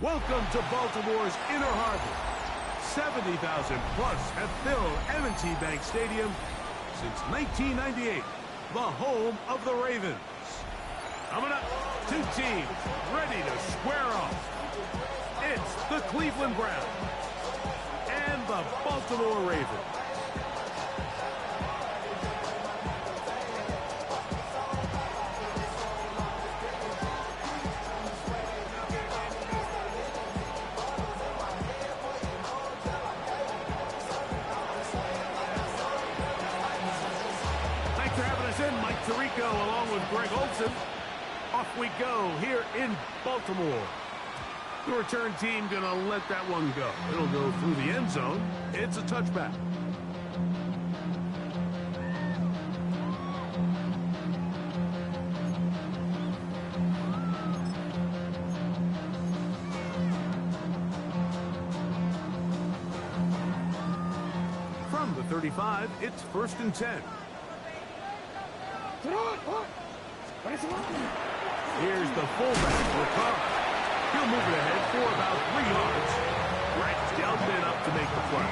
Welcome to Baltimore's Inner Harbor. 70,000 plus have filled M&T Bank Stadium since 1998, the home of the Ravens. Coming up, two teams ready to square off. It's the Cleveland Browns and the Baltimore Ravens. Mike Tirico along with Greg Olson. Off we go here in Baltimore. The return team gonna let that one go. It'll go through the end zone. It's a touchback. From the 35, it's 1st and 10. Here's the fullback for Carr. He'll move it ahead for about 3 yards. Rex Gelman up to make the play.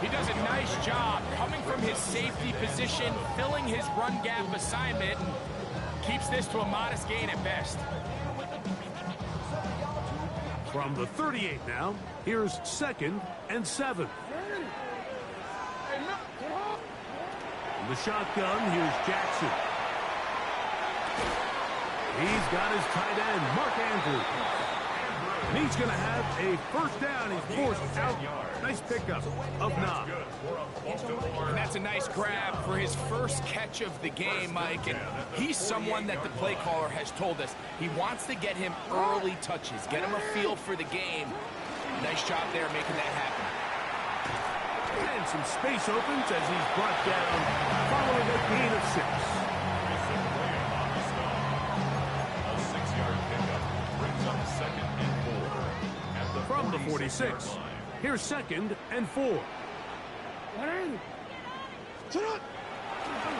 He does a nice job coming from his safety position, filling his run gap assignment, and keeps this to a modest gain at best. From the 38 now, here's 2nd and 7. The shotgun, here's Jackson. He's got his tight end, Mark Andrews. And he's going to have a 1st down. He's forced out. Nice pickup of 9. And that's a nice grab for his first catch of the game, Mike. And he's someone that the play caller has told us he wants to get him early touches, get him a feel for the game. Nice job there making that happen. And some space opens as he's brought down following a gain of 6. A 6-yard pickup brings up 2nd and 4. From the 46, here's 2nd and 4.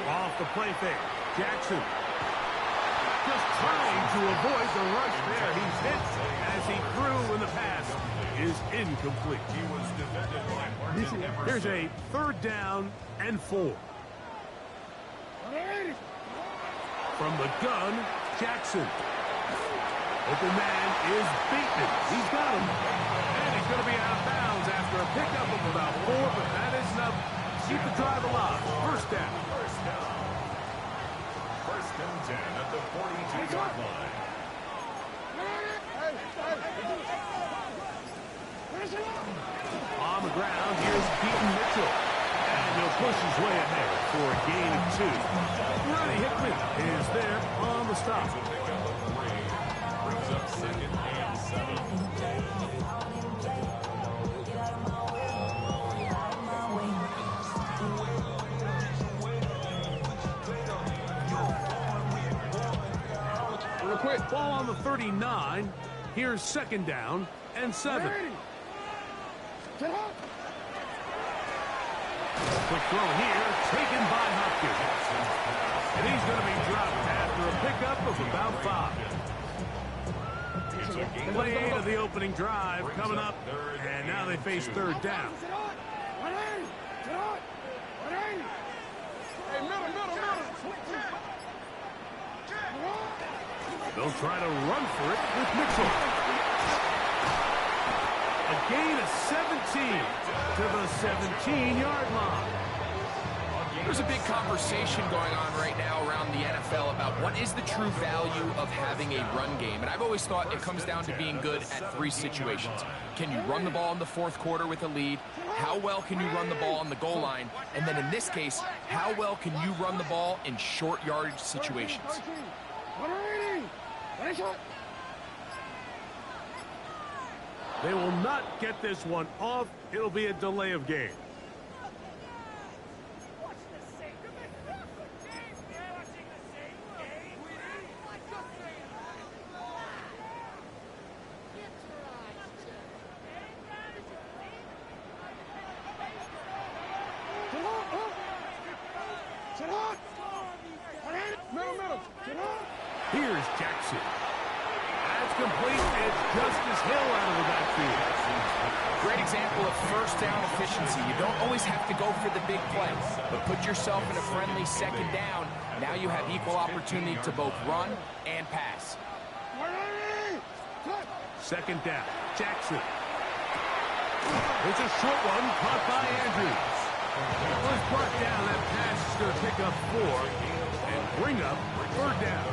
Off the play fake, Jackson. Just trying to avoid the rush there. He's hit as he threw in the pass is incomplete. He was defended by Martin Emerson. Here's a 3rd down and 4. From the gun, Jackson. Open man is Bateman. He's got him. And he's going to be out of bounds after a pickup of about 4, but that is enough to keep the drive alive. 1st down. 1st and 10 at the 42-yard line. On the ground, here's Keaton Mitchell. And he'll push his way ahead for a gain of 2. Ronnie Hickman is there on the stop. Pickup of 3. Brings up 2nd and 7. Real quick, ball on the 39. Here's 2nd down and 7. Quick throw here, taken by Hopkins. And he's going to be dropped after a pickup of about 5. Play 8 of the opening drive coming up, and now they face 3rd down. They'll try to run for it with Mitchell. A gain of 17 to the 17-yard line. There's a big conversation going on right now around the NFL about what is the true value of having a run game. And I've always thought it comes down to being good at 3 situations. Can you run the ball in the 4th quarter with a lead? How well can you run the ball on the goal line? And then in this case, how well can you run the ball in short yardage situations? They will not get this one off. It'll be a delay of game. Here's Jackson. That's complete. It's Justice Hill out of the backfield. Great example of first down efficiency. You don't always have to go for the big play, but put yourself in a friendly second down. Now you have equal opportunity to both run and pass. Second down, Jackson. It's a short one, caught by Andrews. Was brought down. That pass is going to pick up 4 and bring up third down.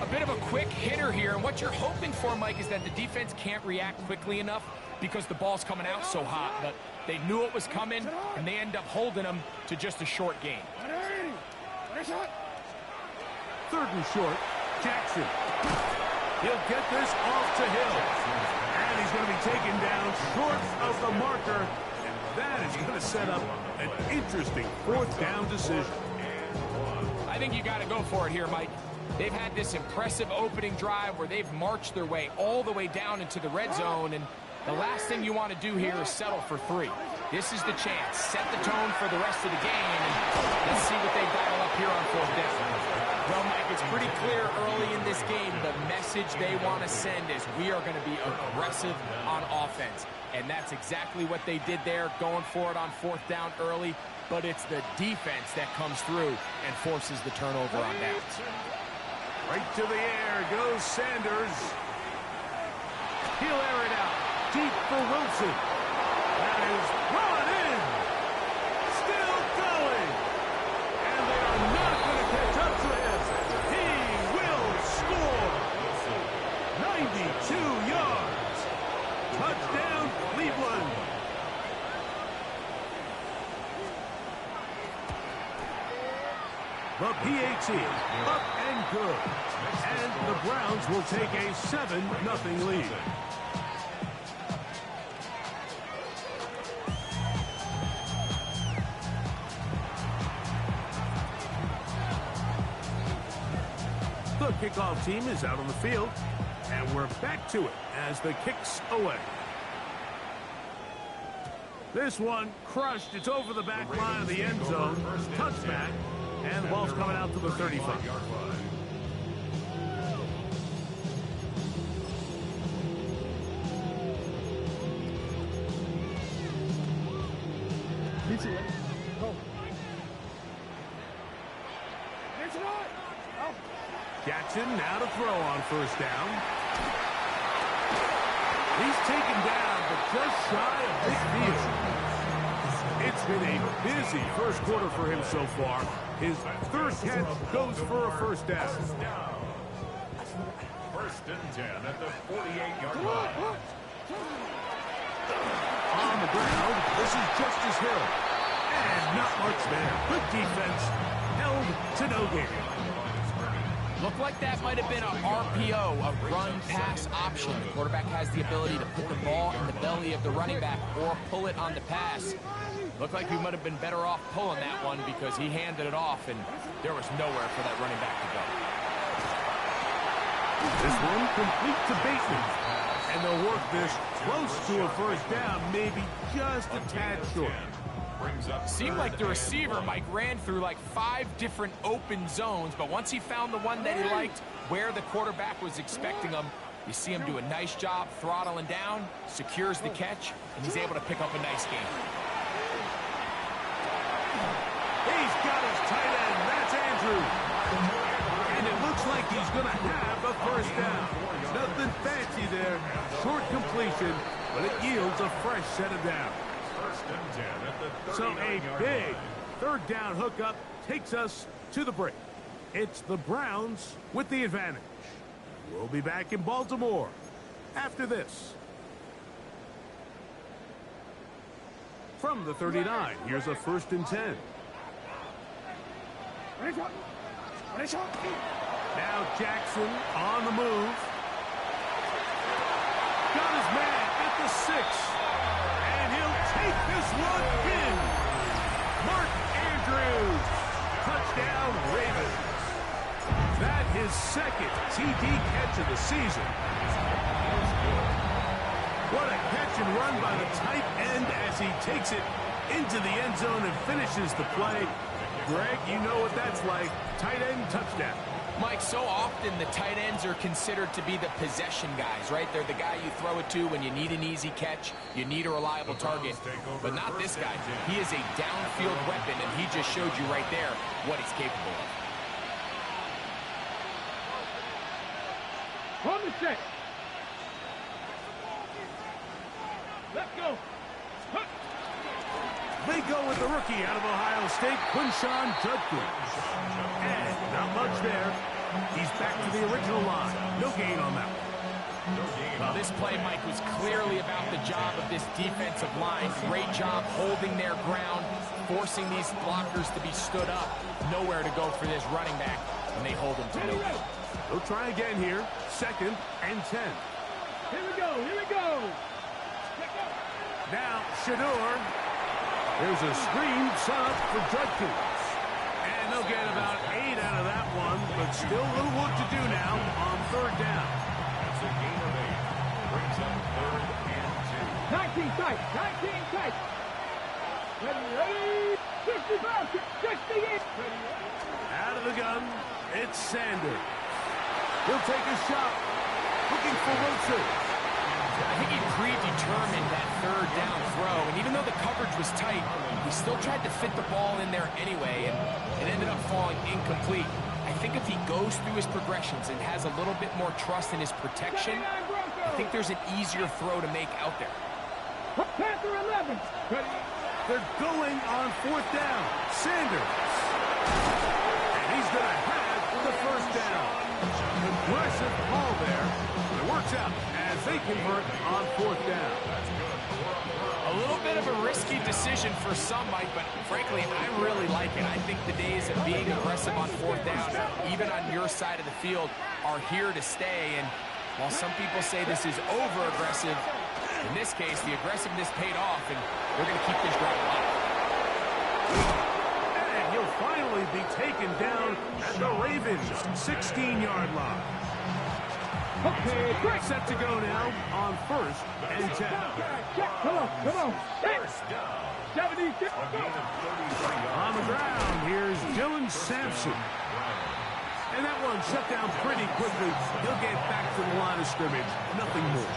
A bit of a quick hitter here, and what you're hoping for, Mike, is that the defense can't react quickly enough because the ball's coming out so hot. But they knew it was coming, and they end up holding them to just a short gain. Third and short, Jackson. He'll get this off to Hill. And he's going to be taken down short of the marker. And that is going to set up an interesting fourth down decision. I think you got to go for it here, Mike. They've had this impressive opening drive where they've marched their way all the way down into the red zone, and the last thing you want to do here is settle for 3. This is the chance. Set the tone for the rest of the game, and let's see what they dial up here on fourth down. Well, Mike, it's pretty clear early in this game the message they want to send is we are going to be aggressive on offense. And that's exactly what they did there, going for it on fourth down early. But it's the defense that comes through and forces the turnover on downs. Right to the air goes Sanders. He'll air it out. Deep for Wilson. That is brought in. Still going. And they are not going to catch up to him. He will score. 92 yards. Touchdown, Cleveland. The PAT up and good. And the Browns will take a 7-0 lead. The kickoff team is out on the field, and we're back to it as the kick's away. This one crushed. It's over the back line of the end zone. Touchback, and the ball's coming out to the 35. Jackson now to throw on first down. He's taken down, but just shy of midfield. It's been a busy first quarter for him so far. His third catch goes for a first down. First and 10 at the 48-yard line. On the ground, this is Justice Hill. And not much there. Good defense. Held to no gain. Looked like that might have been a RPO, a run-pass option. The quarterback has the ability to put the ball in the belly of the running back or pull it on the pass. Looked like he might have been better off pulling that one because he handed it off, and there was nowhere for that running back to go. This one complete to Bateman. And they'll work this close to a first down, maybe just a tad short. Seemed like the receiver, Mike, ran through like 5 different open zones, but once he found the one that he liked, where the quarterback was expecting him, you see him do a nice job throttling down, secures the catch, and he's able to pick up a nice gain. He's got his tight end. That's Andrew. And it looks like he's going to have a first down. Nothing fancy there. Short completion, but it yields a fresh set of downs. So a big third down hookup takes us to the break. It's the Browns with the advantage. We'll be back in Baltimore after this. From the 39, here's a first and 10. Now Jackson on the move. Got his man at the 6. And he'll take this one in. Mark Andrews. Touchdown, Ravens. That his second TD catch of the season. What a catch and run by the tight end as he takes it into the end zone and finishes the play. Greg, you know what that's like. Tight end touchdown. Mike, so often the tight ends are considered to be the possession guys, right? They're the guy you throw it to when you need an easy catch, you need a reliable target, but not this guy. He is a downfield weapon, and he just showed you right there what he's capable of. On the set. Let's go. They go with the rookie out of Ohio State, Quinshawn Judkins. And not much there. He's back to the original line. No gain on that one. Well, this play, Mike, was clearly about the job of this defensive line. Great job holding their ground, forcing these blockers to be stood up. Nowhere to go for this running back, and they hold him to no gain. They'll try again here. 2nd and 10. Here we go. Here we go. Now, Shador. There's a screen set up for Judkins. And they'll get about 8 out of that one, but still a little work to do now on 3rd down. That's a gain of 8. Brings up 3rd and 2. 19 tight. 19 tight. Ready. 65. 68. Out of the gun, it's Sanders. He'll take a shot. Looking for Wilson. I think he predetermined that 3rd down throw, and even though the coverage was tight, he still tried to fit the ball in there anyway, and it ended up falling incomplete. I think if he goes through his progressions and has a little bit more trust in his protection, I think there's an easier throw to make out there. Panther 11. They're going on 4th down. Sanders. And he's going to have the 1st down. Aggressive call there. It works out as they convert on 4th down. A little bit of a risky decision for some, Mike, but frankly, I really like it. I think the days of being aggressive on 4th down, even on your side of the field, are here to stay. And while some people say this is over-aggressive, in this case, the aggressiveness paid off, and we're going to keep this drive alive. And he'll finally be taken down at the Ravens' 16-yard line. Okay, great. Set to go now on 1st and 10. Come on. 76. On the ground, here's Dylan Sampson. And that one shut down pretty quickly. He'll get back to the line of scrimmage. Nothing more.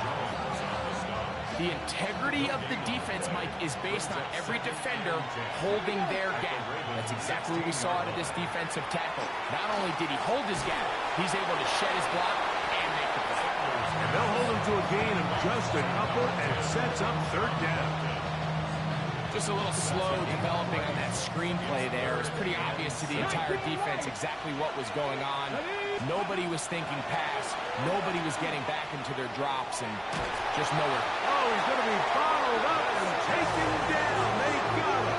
The integrity of the defense, Mike, is based on every defender holding their gap. That's exactly what we saw out of this defensive tackle. Not only did he hold his gap, he's able to shed his block and make the play. And they'll hold him to a gain of just a couple, and it sets up 3rd down. Just a little slow developing on that screenplay there. It was pretty obvious to the entire defense exactly what was going on. Nobody was thinking pass. Nobody was getting back into their drops, and just nowhere. Oh, he's going to be bottled up and taken down. They got him.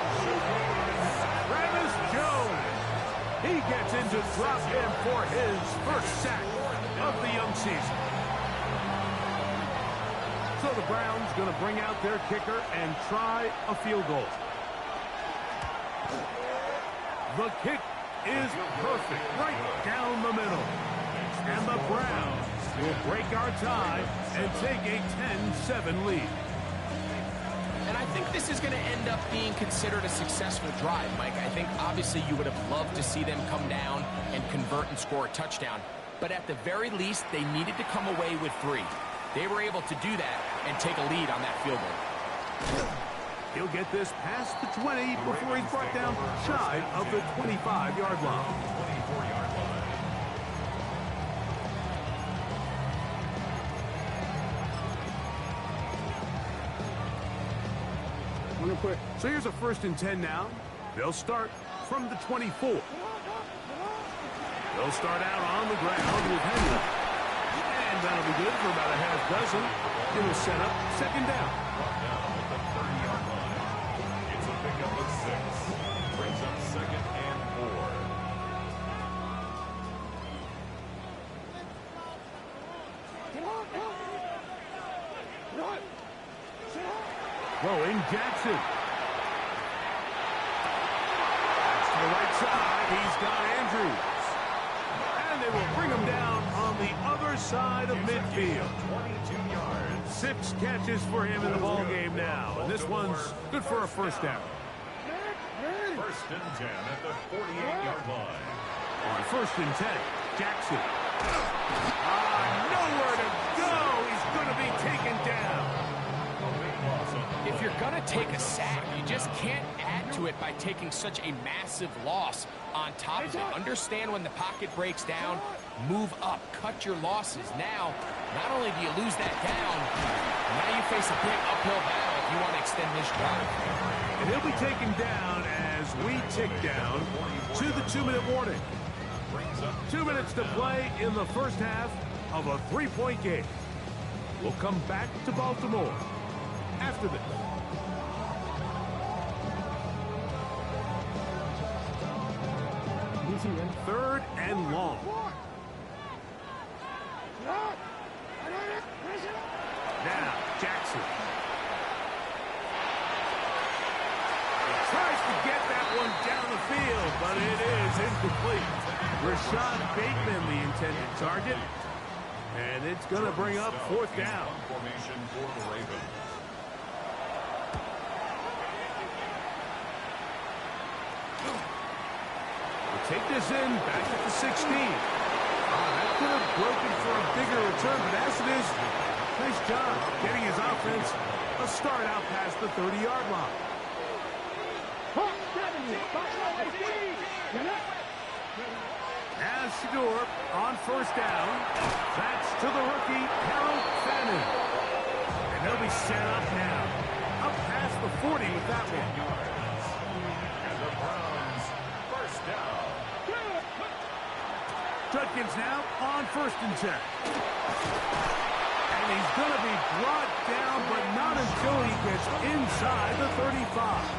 Travis Jones. He gets into drop him for his 1st sack of the young season. So the Browns going to bring out their kicker and try a field goal. The kick is perfect, right down the middle. And the Browns will break our tie and take a 10-7 lead. And I think this is going to end up being considered a successful drive, Mike. I think obviously you would have loved to see them come down and convert and score a touchdown. But at the very least, they needed to come away with 3. They were able to do that and take a lead on that field goal. He'll get this past the 20 before he's brought down shy of the 25-yard line. 24-yard line. Real quick. So here's a 1st and 10 now. They'll start from the 24. They'll start out on the ground with Henry. And that'll be good for about a half dozen. It'll set up 2nd down. Brought down at the 30-yard line. It's a pickup of 6. Brings up 2nd and 4. Throwing Jackson. To the right side, he's got Andrews. And they will bring him down on the other side of midfield. 22 yards. 6 catches for him in the ball game now. And this one's good for a 1st down. 1st and 10 at the 48-yard line. On 1st and 10. Jackson. Nowhere to go. He's going to be taken down. If you're going to take a sack, you just can't add to it by taking such a massive loss on top of it. Understand when the pocket breaks down, move up, cut your losses. Now, not only do you lose that down, now you face a big uphill battle if you want to extend this drive. And he'll be taken down as we tick down to the 2-minute warning. 2 minutes to play in the first half of a 3-point game. We'll come back to Baltimore after this. Third and long. Now, Jackson. Tries to get that one down the field, but it is incomplete. Rashad Bateman, the intended target. And it's going to bring up fourth down. Formation for the Ravens. We'll take this in back at the 16. That could have broken for a bigger return, but as it is, nice job getting his offense a start out past the 30-yard line. As Shador on first down. That's to the rookie, Harold Fannin. And they'll be set up now. Up past the 40 with that one. And the Browns, first down. Judkins now on 1st and 10. And he's going to be brought down, but not until he gets inside the 35.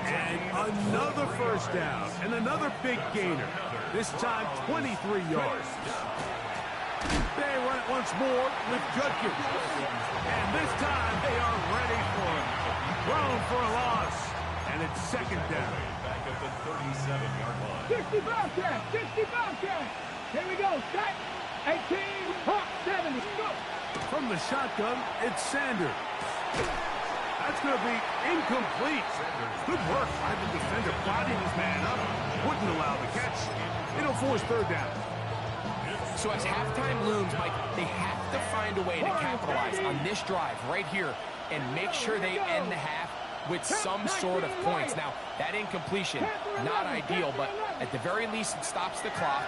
And another first down, and another big gainer. This time, 23 yards. They run it once more with Judkins. And this time, they are ready for him. Thrown for a loss. And it's second down. Back at the 37-yard line. 60 Bobcat, 60 Bobcat. Here we go, set, 18, hot, 70, go. From the shotgun, it's Sanders. That's going to be incomplete. Good work by the defender, prodding his man up. Wouldn't allow the catch. It'll force third down. So as halftime looms, Mike, they have to find a way to capitalize on this drive right here and make sure they end the half with some sort of points. Now, that incompletion, not ideal, but at the very least, it stops the clock.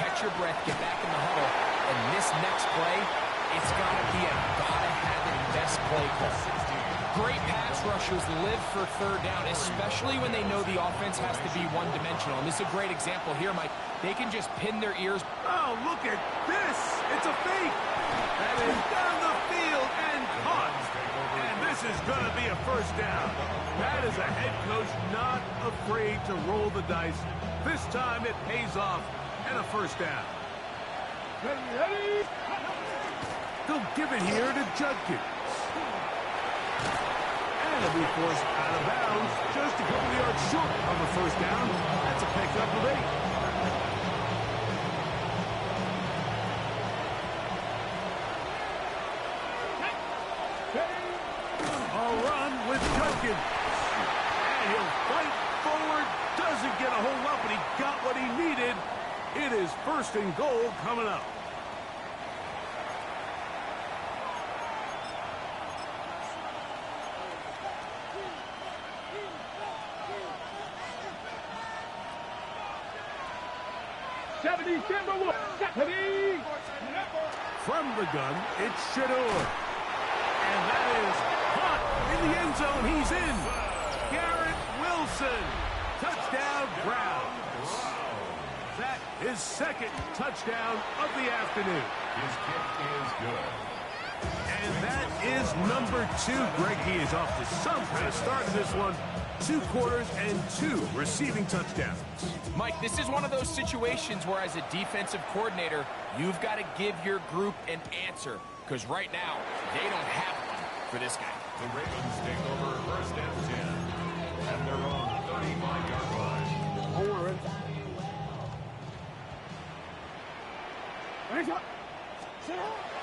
Catch your breath, get back in the huddle, and this next play, it's got to be a gotta-have-it best play call. Great pass rushers live for third down, especially when they know the offense has to be one-dimensional. And this is a great example here, Mike. They can just pin their ears. Oh, look at this. It's a fake. That is down the field and caught. And this is going to be a first down. That is a head coach not afraid to roll the dice. This time it pays off and a first down. They'll give it here to Judkins. And it'll be forced out of bounds just a couple yards short of a first down. That's a pickup of 8. A run with Judkins. And he'll fight forward. Doesn't get a hold up, but he got what he needed. It is 1st and goal coming up. From the gun, it's Shador. And that is caught in the end zone. He's in. Garrett Wilson. Touchdown, Browns. That is 2nd touchdown of the afternoon. His kick is good. And that is number 2. Greg, he is off to some kind of start in this one. 2 quarters and 2 receiving touchdowns. Mike, this is one of those situations where as a defensive coordinator, you've got to give your group an answer. Because right now, they don't have one for this guy. The Ravens take over 1st and 10 at their own 35-yard line.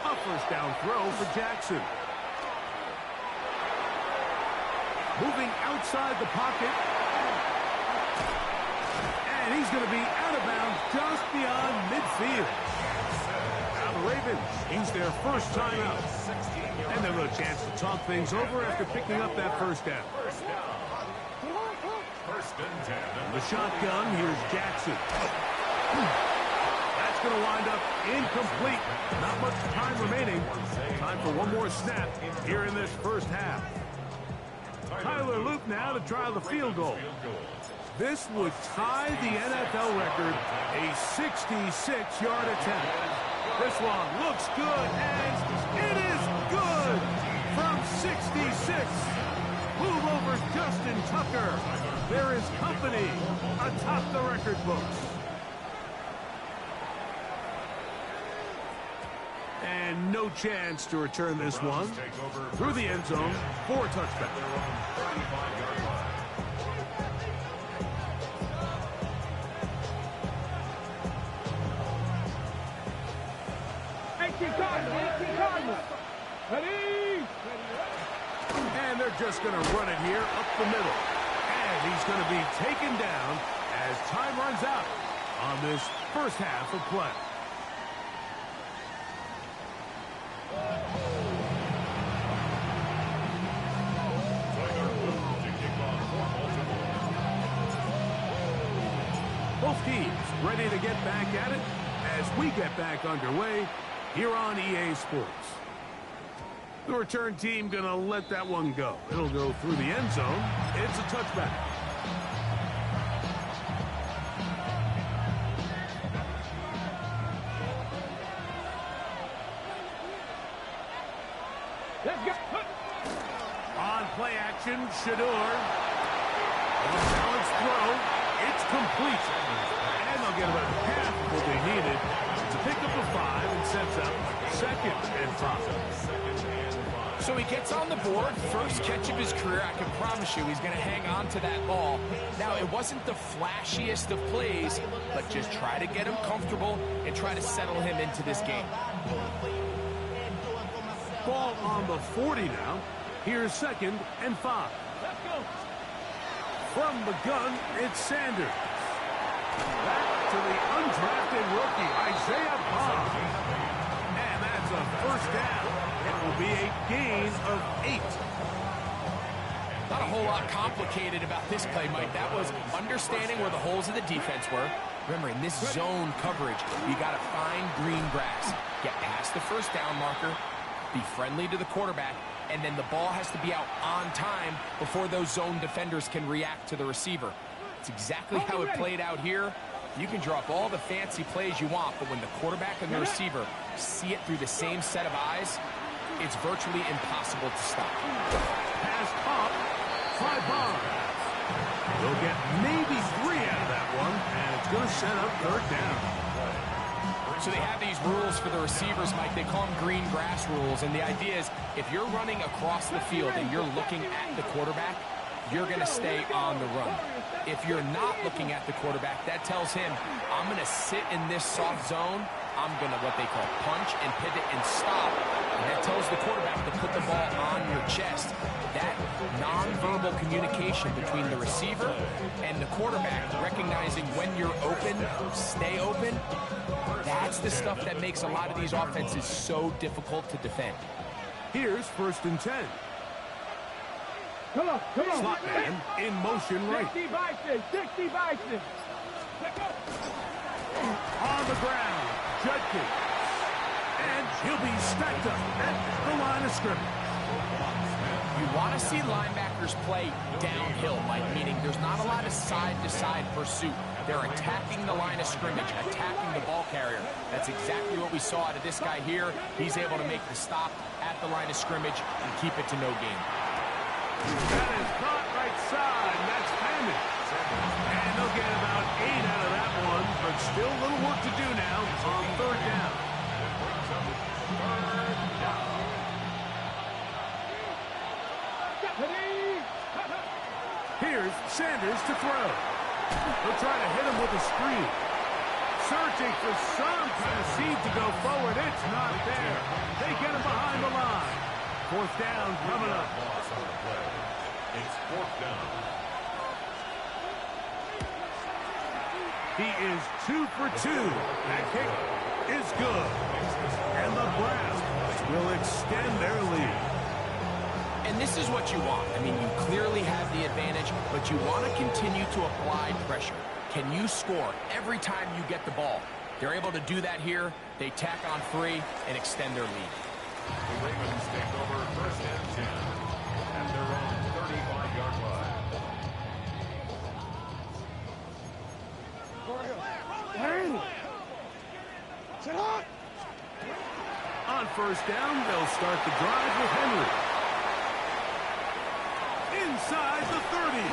A first down throw for Jackson. Moving outside the pocket. And he's going to be out of bounds just beyond midfield. Now the Ravens use their first timeout. And they'll have a chance to talk things over after picking up that first down. First and 10. The shotgun, here's Jackson. That's going to wind up incomplete. Not much time remaining. Time for one more snap here in this first half. Tyler Loop now to try the field goal. This would tie the NFL record, a 66-yard attempt. This one looks good, and it is good from 66. Move over Justin Tucker. There is company atop the record books. And no chance to return this one through the end zone for a touchback. And they're just going to run it here up the middle. And he's going to be taken down as time runs out on this first half of play. Both teams ready to get back at it as we get back underway here on EA Sports. The return team going to let that one go. It'll go through the end zone. It's a touchback. Let's go. On play action, Shador. A balanced throw. It's complete. And they'll get about half of what they needed. It's a pickup of 5 and sets up 2nd and 5. So he gets on the board, first catch of his career. I can promise you he's going to hang on to that ball. Now, it wasn't the flashiest of plays, but just try to get him comfortable and try to settle him into this game. Ball on the 40 now. Here's 2nd and 5. Let's go. From the gun, it's Sanders. Back to the undrafted rookie, Isaiah Bond. And that's a first down. It will be a gain of 8. Not a whole lot complicated about this play, Mike. That was understanding where the holes of the defense were. Remember, in this zone coverage, you got to find green grass. Get past the first down marker, be friendly to the quarterback, and then the ball has to be out on time before those zone defenders can react to the receiver. It's exactly how it played out here. You can draw up all the fancy plays you want, but when the quarterback and the receiver see it through the same set of eyes, it's virtually impossible to stop. Pass caught by Bond. They'll get maybe 3 out of that one, and it's going to set up 3rd down. So they have these rules for the receivers, Mike. They call them green grass rules, and the idea is if you're running across the field and you're looking at the quarterback, you're going to stay on the run. If you're not looking at the quarterback, that tells him, I'm going to sit in this soft zone. I'm going to, what they call, punch and pivot and stop. And that tells the quarterback to put the ball on your chest. That nonverbal communication between the receiver and the quarterback, recognizing when you're open, stay open, that's the stuff that makes a lot of these offenses so difficult to defend. Here's 1st and 10. Come on, come on. Slot man in motion right. 60 Bison, 60 Bison. Let's go. On the ground, Judkins. And he'll be stacked up at the line of scrimmage. You want to see linebackers play downhill, Mike, meaning there's not a lot of side-to-side pursuit. They're attacking the line of scrimmage, attacking the ball carrier. That's exactly what we saw out of this guy here. He's able to make the stop at the line of scrimmage and keep it to no gain. That is caught right side. That's Hammond. And they'll get about 8 out of that one, but still a little work to do now on 3rd down. Here's Sanders to throw. They'll try to hit him with a screen. Searching for some kind of seed to go forward. It's not there. They get him behind the line. 4th down coming up. It's 4th down. He is 2 for 2. That kick is good. And the Browns will extend their lead. And this is what you want. I mean, you clearly have the advantage, but you want to continue to apply pressure. Can you score every time you get the ball? They're able to do that here. They tack on 3 and extend their lead. The Ravens take over first and 10 at their own 35-yard line. On first down, they'll start the drive with Henry. Inside the 30.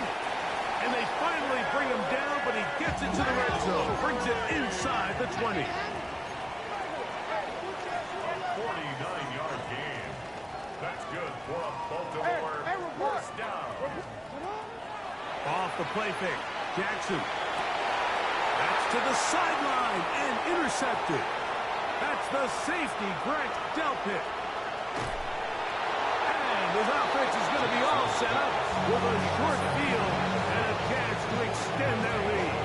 And they finally bring him down, but he gets it to the red zone. Brings it inside the 20. 49-yard gain. That's good for a Baltimore first down. Off the play fake. Jackson. That's to the sideline and intercepted. That's the safety, Greg Delpit. And his offense is going to be all set up with a short field and a chance to extend their lead.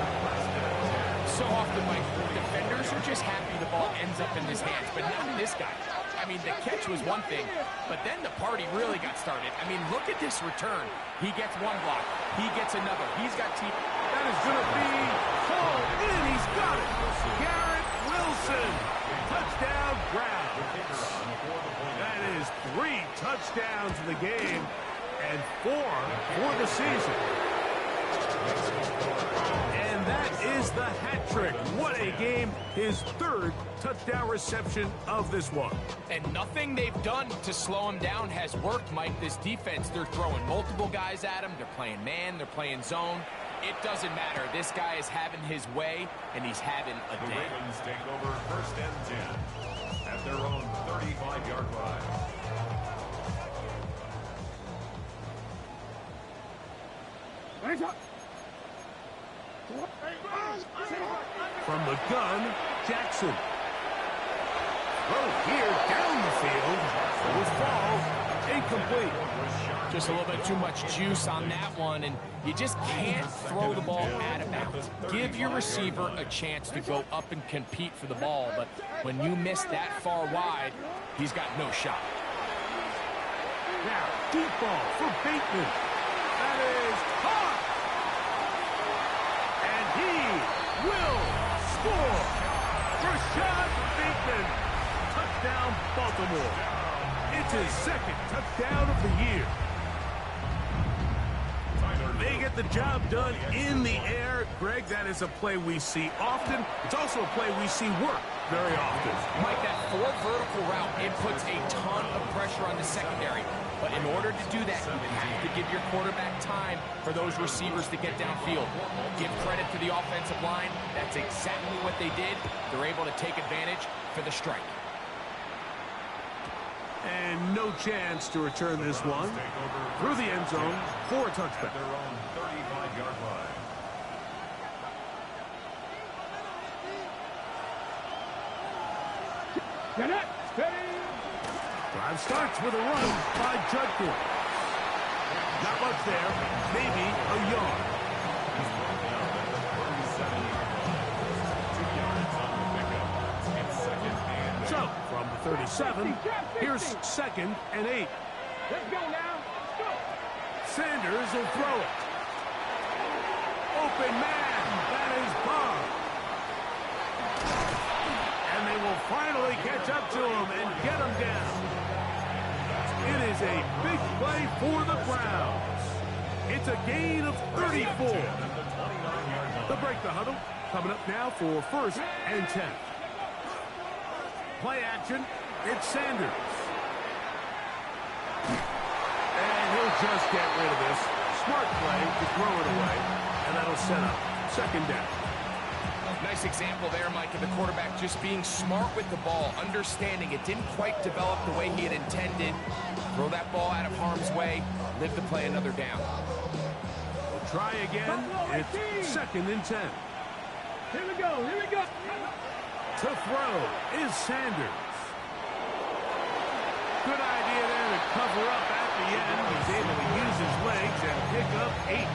So often, Mike, defenders are just happy the ball ends up in his hands, but not this guy. I mean, the catch was one thing, but then the party really got started. I mean, look at this return. He gets one block. He gets another. He's got team. That is going to be hauled in. He's got it. Garrett Wilson. Touchdown, Browns. That is 3 touchdowns in the game and 4 for the season. And that is the hat trick. What a game. His 3rd touchdown reception of this one. And nothing they've done to slow him down has worked, Mike. This defense, they're throwing multiple guys at him. They're playing man. They're playing zone. It doesn't matter. This guy is having his way, and he's having a The day. Ravens take over first and 10 at their own 35-yard line. From the gun, Jackson. Throw here down the field. With ball incomplete. Just a little bit too much juice on that one, and you just can't throw the ball out of bounds. Give your receiver a chance to go up and compete for the ball, but when you miss that far wide, he's got no shot. Now, deep ball for Bateman. That is caught. And he will score. Rashad Bateman. Touchdown, Baltimore. It's his 2nd touchdown of the year. They get the job done in the air. Greg, that is a play we see often. It's also a play we see work very often. Mike, that 4 vertical route, it puts a ton of pressure on the secondary. But in order to do that, you have to give your quarterback time for those receivers to get downfield. Give credit to the offensive line. That's exactly what they did. They're able to take advantage for the strike. And no chance to return this one through the end zone for a touchback. At their own 35-yard line. Get it. Steady. Drive starts with a run by Judkins. Not much there. Maybe a yard. He's brought down at the 37. 2 yards on the pickup. It's 2nd and 8. So, from the 37, here's 2nd and 8. Let's go now. Go. Sanders will throw it. Open man. That is Bob. And they will finally catch up to him and get him down. It is a big play for the Browns. It's a gain of 34. They'll break the huddle. Coming up now for 1st and 10. Play action. It's Sanders. And he'll just get rid of this. Smart play to throw it away. And that'll set up 2nd down. Nice example there, Mike, of the quarterback just being smart with the ball, understanding it didn't quite develop the way he had intended. Throw that ball out of harm's way, live to play another down. We'll try again. It's 2nd and 10. Here we go. Here we go. To throw is Sanders. Good idea there to cover up at the end. He's able to use his legs and pick up 8.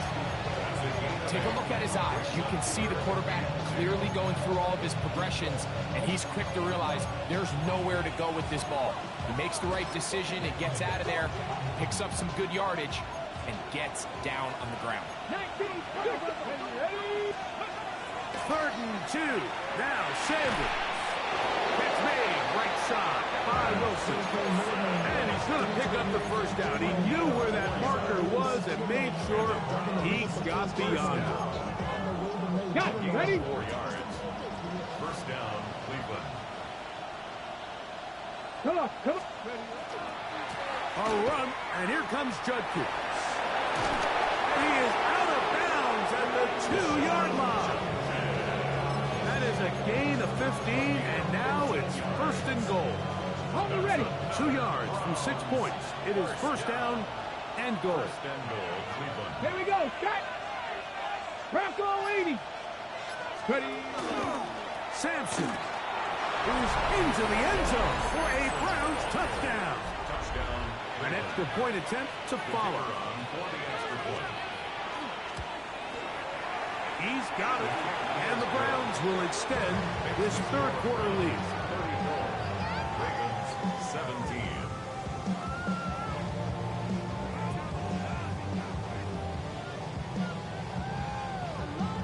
Take a look at his eyes. You can see the quarterback clearly going through all of his progressions, and he's quick to realize there's nowhere to go with this ball. He makes the right decision and gets out of there, picks up some good yardage, and gets down on the ground. 3rd and 2. Now Sanders. It's made right side by Wilson. And he's going to pick up the first down. He knew where that marker was and made sure he got beyond it. Got it. Ready? 4 yards. First down, Cleveland. Come on, come on. A run, and here comes Judkins. He is out of bounds at the 2-yard line. That is a gain of 15, and now it's 1st and goal. Hold it ready. 2 yards from 6 points. It is 1st down and goal. 1st and goal, Cleveland. Here we go. Cut. Bronco 80. Ready. Sampson is into the end zone for a Browns touchdown. Touchdown. An extra point attempt to follow. Run for the extra point. He's got it. And the Browns will extend this 3rd quarter lead. 34. Ravens 17.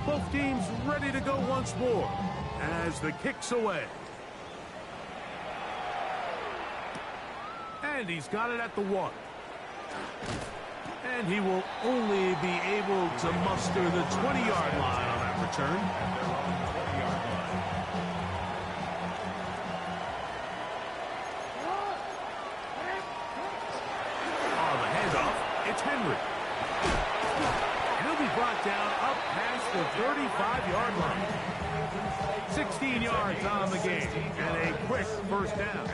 Both teams ready to go once more as the kick's away. And he's got it at the 1. And he will only be able to muster the 20-yard line on that return. On the handoff, it's Henry. He'll be brought down up past the 35-yard line. 16 yards on the game and a quick 1st down.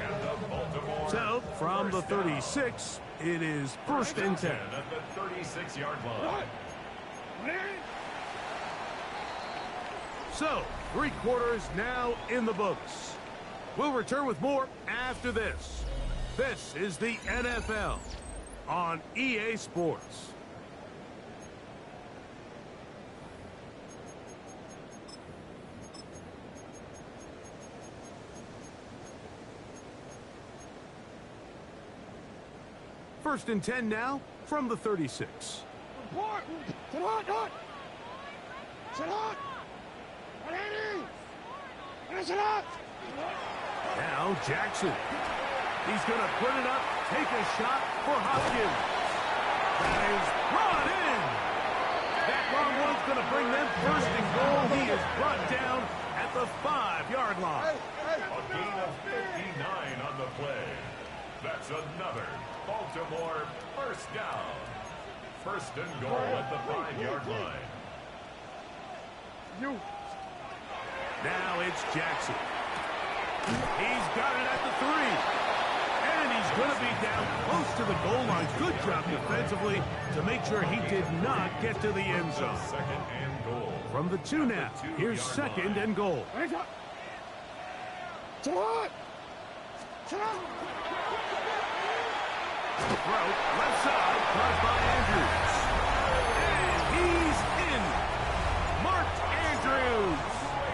So, from the 36, it is 1st and 10. At the 36-yard line. So, 3 quarters now in the books. We'll return with more after this. This is the NFL on EA Sports. First and 10 now from the 36. Sit hot, hot. Sit hot. Sit hot. Now Jackson. He's going to put it up, take a shot for Hopkins. That is brought in. That long one's going to bring them 1st and goal. He is brought down at the 5-yard line. A gain of 59 on the play. That's another Baltimore 1st down. 1st and goal at the 5-yard line. Now it's Jackson. He's got it at the 3. And he's going to be down close to the goal line. Good job defensively to make sure he did not get to the end zone. 2nd and goal. From the 2 now, here's 2nd and goal. Sit hot. Sit hot. Throw, left side, caught by Andrews. And he's in. Mark Andrews.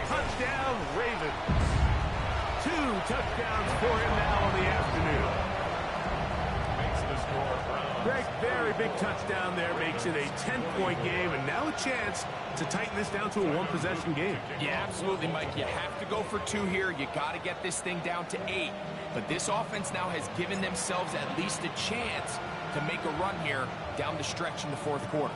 Touchdown, Ravens. 2 touchdowns for him now in the afternoon. Makes the score Browns. Greg, very big touchdown there. Makes it a 10-point game. And now a chance to tighten this down to a 1-possession game. Yeah, absolutely, Mike. You have to go for 2 here. You got to get this thing down to 8. But this offense now has given themselves at least a chance to make a run here down the stretch in the 4th quarter.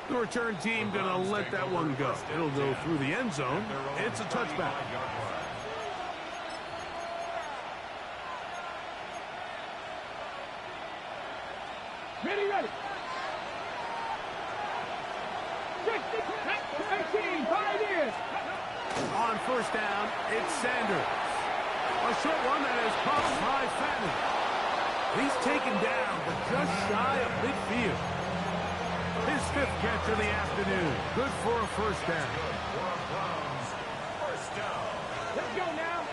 The return team going to let that one go. It'll go through the end zone. It's a touchback. Ready, ready. 18, 5 years. On 1st down, it's Sanders. A short one that is caught by Fatman. He's taken down, but just shy of midfield. His 5th catch of the afternoon. Good for a 1st down. Browns 1st down. Let's go now.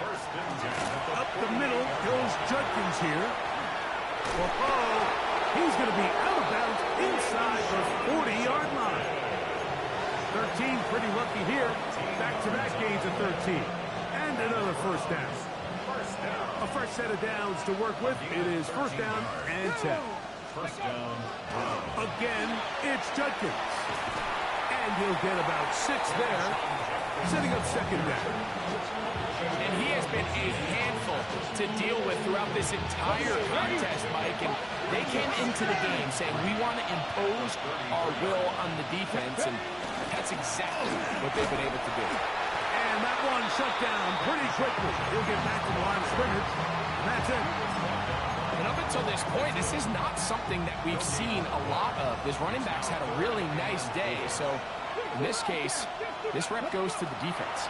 1st and 10 at the Up the middle goes Judkins here. Oh, He's going to be out of bounds inside the 40-yard line. 13, pretty lucky here. Back-to-back gains of 13. And another first down. A fresh set of downs to work with. It is first down and 10. First down. Again, it's Judkins. And he'll get about 6 there, setting up second down. And he has been a handful to deal with throughout this entire contest, Mike. And they came into the game saying, we want to impose our will on the defense. And that's exactly what they've been able to do. And that one shut down pretty quickly. He'll get back to the line of scrimmage. And that's it. And up until this point, this is not something that we've seen a lot of. This running back's had a really nice day. So in this case, this rep goes to the defense.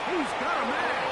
He's got a man.